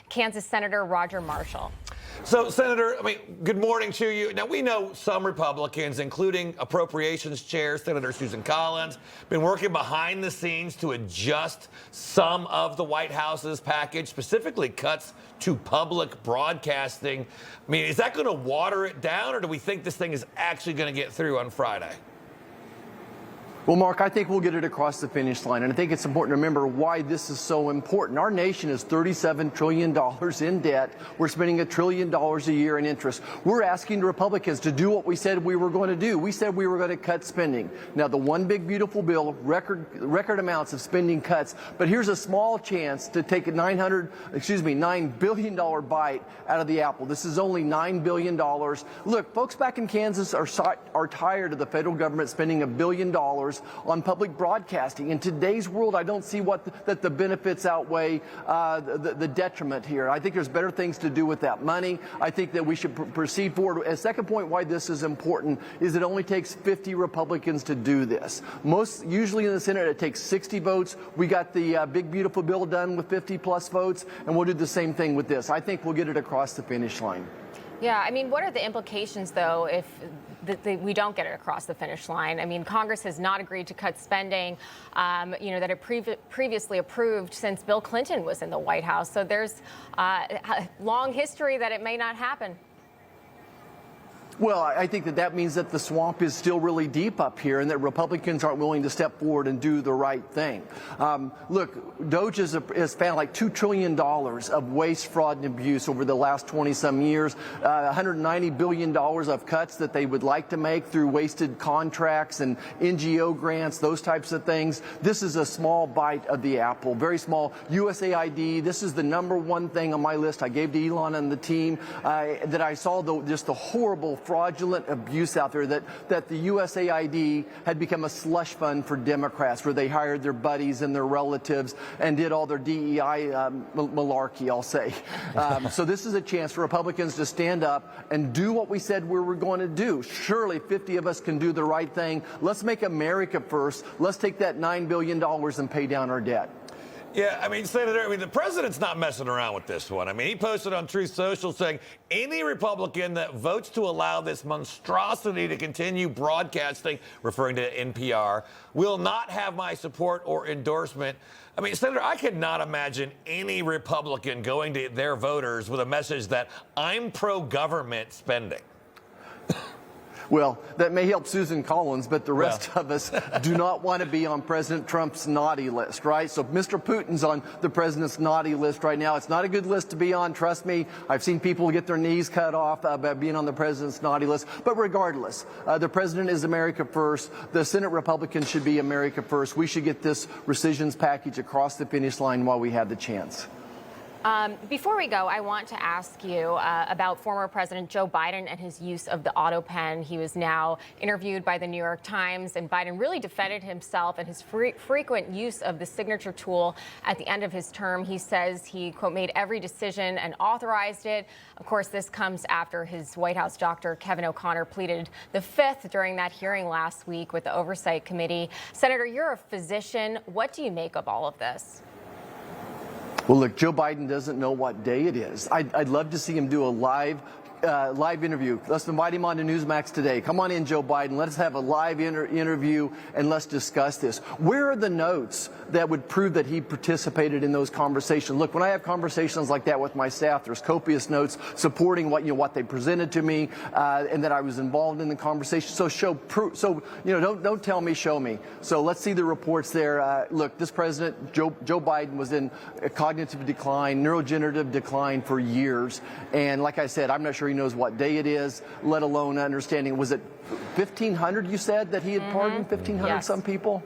Kansas Senator Roger Marshall. So, Senator, good morning to you. Now, we know some Republicans, including Appropriations Chair Senator Susan Collins, been working behind the scenes to adjust some of the White House's package, specifically cuts to public broadcasting. Is that going to water it down, or do we think this thing is actually going to get through on Friday? Well, Mark, I think we'll get it across the finish line, and I think it's important to remember why this is so important. Our nation is $37 trillion in debt. We're spending $1 trillion a year in interest. We're asking the Republicans to do what we said we were going to do. We said we were going to cut spending. Now, the one big beautiful bill, record amounts of spending cuts, but here's a small chance to take a $9 billion bite out of the apple. This is only $9 billion. Look, folks back in Kansas are tired of the federal government spending $1 billion on public broadcasting. In today's world, I don't see that the benefits outweigh the detriment here. I think there's better things to do with that money. I think that we should proceed forward. A second point why this is important is it only takes 50 Republicans to do this. Usually in the Senate, it takes 60 votes. We got the big, beautiful bill done with 50 plus votes, and we'll do the same thing with this. I think we'll get it across the finish line. Yeah, what are the implications, though, if we don't get it across the finish line? Congress has not agreed to cut spending, that it previously approved since Bill Clinton was in the White House. So there's a long history that it may not happen. Well, I think that means that the swamp is still really deep up here and that Republicans aren't willing to step forward and do the right thing. Look, Doge has found like $2 trillion of waste, fraud, and abuse over the last 20-some years, $190 billion of cuts that they would like to make through wasted contracts and NGO grants, those types of things. This is a small bite of the apple, very small. USAID, this is the #1 thing on my list I gave to Elon and the team, that I saw just the horrible fraudulent abuse out there, that the USAID had become a slush fund for Democrats, where they hired their buddies and their relatives and did all their DEI malarkey, I'll say. So this is a chance for Republicans to stand up and do what we said we were going to do. Surely 50 of us can do the right thing. Let's make America first. Let's take that $9 billion and pay down our debt. Yeah, Senator, the president's not messing around with this one. He posted on Truth Social saying any Republican that votes to allow this monstrosity to continue broadcasting, referring to NPR, will not have my support or endorsement. Senator, I could not imagine any Republican going to their voters with a message that I'm pro-government spending. Well, that may help Susan Collins, but the rest of us do not want to be on President Trump's naughty list, right? So Mr. Putin's on the president's naughty list right now. It's not a good list to be on, trust me. I've seen people get their knees cut off by being on the president's naughty list. But regardless, the president is America first. The Senate Republicans should be America first. We should get this rescissions package across the finish line while we have the chance. Before we go, I want to ask you about former President Joe Biden and his use of the Autopen. He was now interviewed by the New York Times, and Biden really defended himself and his frequent use of the signature tool at the end of his term. He says he, quote, made every decision and authorized it. Of course, this comes after his White House doctor, Kevin O'Connor, pleaded the fifth during that hearing last week with the Oversight Committee. Senator, you're a physician. What do you make of all of this? Well, look, Joe Biden doesn't know what day it is. I'd love to see him do a live interview. Let's invite him on to Newsmax today. Come on in, Joe Biden. Let's have a live interview and let's discuss this. Where are the notes that would prove that he participated in those conversations? Look, when I have conversations like that with my staff, there's copious notes supporting what they presented to me, and that I was involved in the conversation. So show proof. So don't tell me, show me. So let's see the reports there. Look, this president, Joe Biden, was in a cognitive decline, neurodegenerative decline for years, and like I said, I'm not sure he knows what day it is, let alone understanding. Was it 1,500 you said that he had pardoned? 1,500 yes. some people?